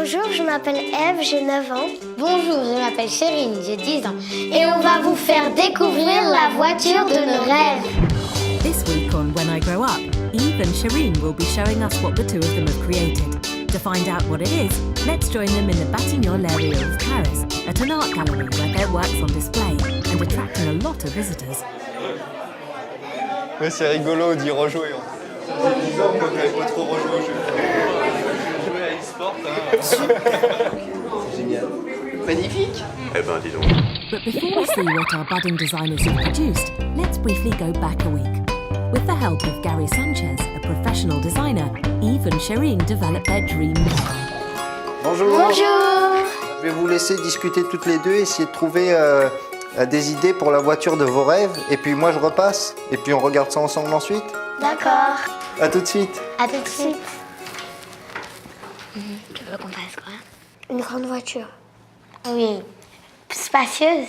Bonjour, je m'appelle Eve, j'ai 9 ans. Bonjour, je m'appelle Chérine, j'ai 10 ans. Et on va vous faire découvrir la voiture de nos rêves. This week on When I Grow Up, Eve and Shireen will be showing us what the two of them have created. To find out what it is, let's join them in the Batignolles area of Paris, at an art gallery where their work's on display and attracting a lot of visitors. Ouais, c'est rigolo d'y rejouer. J'ai 10 ans, moi, j'avais pas trop rejoué au jeu. Jouer à e-sport, c'est génial. Magnifique. Eh ben, dis donc. But before we see what our budding designers have produced, let's briefly go back a week. With the help of Gary Sanchez, a professional designer, Eve and Shireen developed their dream car. Bonjour. Bonjour. Je vais vous laisser discuter toutes les deux, essayer de trouver des idées pour la voiture de vos rêves. Et puis moi, je repasse. Et puis on regarde ça ensemble ensuite. D'accord. À tout de suite. À tout de suite. Tu veux qu'on fasse quoi? Une grande voiture. Oui. Spacieuse?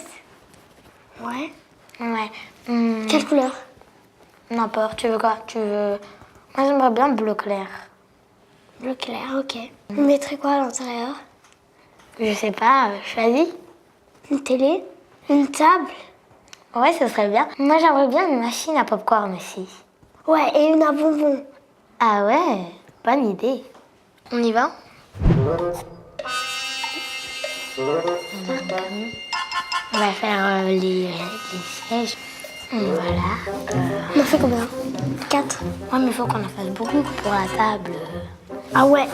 Ouais. Ouais. Quelle couleur? N'importe, tu veux quoi? Moi, j'aimerais bien bleu clair. Bleu clair, ok. Vous mettrez quoi à l'intérieur? Je sais pas, choisis. Une télé? Une table? Ouais, ce serait bien. Moi, j'aimerais bien une machine à popcorn aussi. Ouais, et une à bonbons. Ah ouais, bonne idée. On y va? On va faire les sièges. Voilà. On en fait combien? 4. Ouais, mais il faut qu'on en fasse beaucoup pour la table. Ah ouais.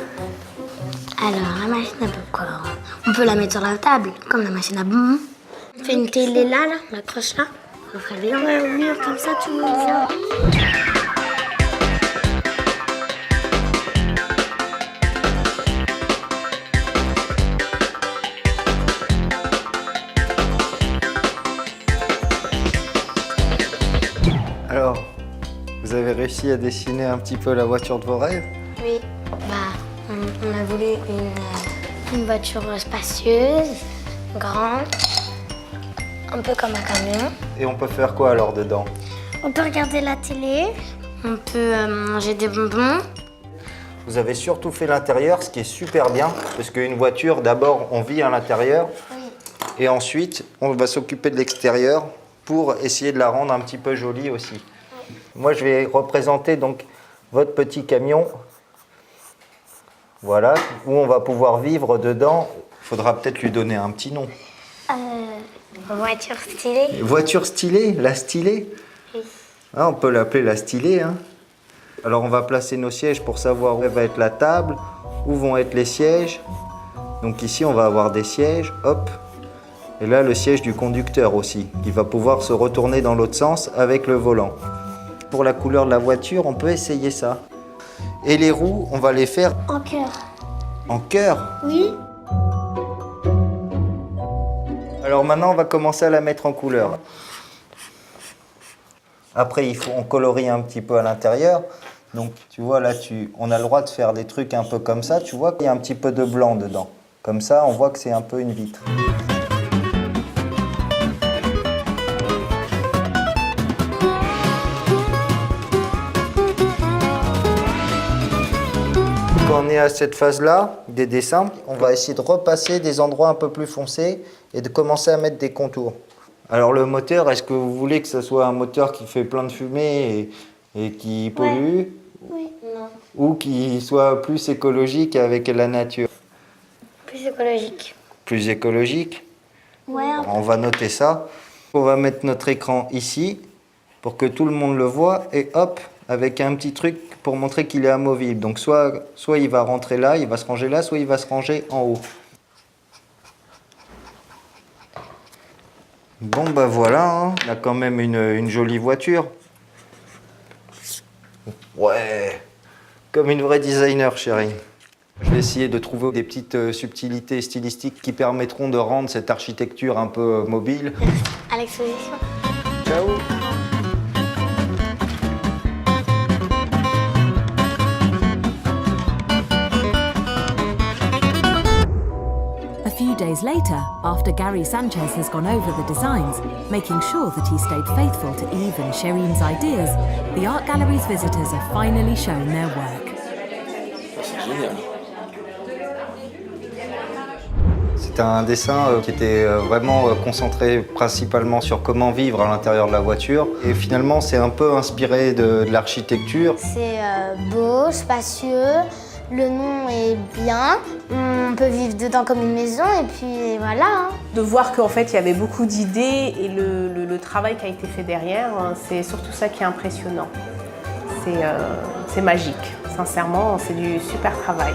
Alors, la machine à popcorn, on peut la mettre sur la table, comme la machine à bonbons. On fait une télé là, on l'accroche là. On ferait bien. Ouais, au mur, comme ça, tout le monde voit. Alors, vous avez réussi à dessiner un petit peu la voiture de vos rêves? Oui, on a voulu une voiture spacieuse, grande, un peu comme un camion. Et on peut faire quoi alors dedans? On peut regarder la télé. On peut manger des bonbons. Vous avez surtout fait l'intérieur, ce qui est super bien, parce qu'une voiture, d'abord, on vit à l'intérieur, et ensuite, on va s'occuper de l'extérieur pour essayer de la rendre un petit peu jolie aussi. Moi, je vais représenter donc votre petit camion, voilà, où on va pouvoir vivre dedans. Il faudra peut-être lui donner un petit nom. Voiture stylée. Voiture stylée, la stylée. Oui. Ah, on peut l'appeler la stylée, hein. Alors on va placer nos sièges pour savoir où va être la table, où vont être les sièges. Donc ici on va avoir des sièges, hop. Et là le siège du conducteur aussi, qui va pouvoir se retourner dans l'autre sens avec le volant. Pour la couleur de la voiture, on peut essayer ça. Et les roues, on va les faire En cœur. en cœur. Oui. Alors maintenant on va commencer à la mettre en couleur. Après on colorie un petit peu à l'intérieur. Donc tu vois là, on a le droit de faire des trucs un peu comme ça. Tu vois qu'il y a un petit peu de blanc dedans. Comme ça, on voit que c'est un peu une vitre. Quand on est à cette phase-là, des dessins, on va essayer de repasser des endroits un peu plus foncés et de commencer à mettre des contours. Alors le moteur, est-ce que vous voulez que ce soit un moteur qui fait plein de fumée et qui pollue? Oui. Non, Ou qui soit plus écologique avec la nature? plus écologique. Plus écologique? Ouais. Alors, on va noter ça. On va mettre notre écran ici pour que tout le monde le voit et hop, avec un petit truc pour montrer qu'il est amovible. Donc soit il va rentrer là, il va se ranger là, soit il va se ranger en haut. Bon bah voilà, hein. On a quand même une jolie voiture. Ouais, comme une vraie designer, chérie. Je vais essayer de trouver des petites subtilités stylistiques qui permettront de rendre cette architecture un peu mobile. À l'exposition. Ciao. A few days later, after Gary Sanchez has gone over the designs, making sure that he stayed faithful to Eve and Shireen's ideas, the art gallery's visitors are finally shown their work. C'est génial. C'était un dessin qui était vraiment concentré principalement sur comment vivre à l'intérieur de la voiture. Et finalement, c'est un peu inspiré de l'architecture. C'est beau, spacieux, le nom est bien, on peut vivre dedans comme une maison et puis voilà. Hein. De voir qu'en fait il y avait beaucoup d'idées et le travail qui a été fait derrière, c'est surtout ça qui est impressionnant. C'est magique, sincèrement, c'est du super travail.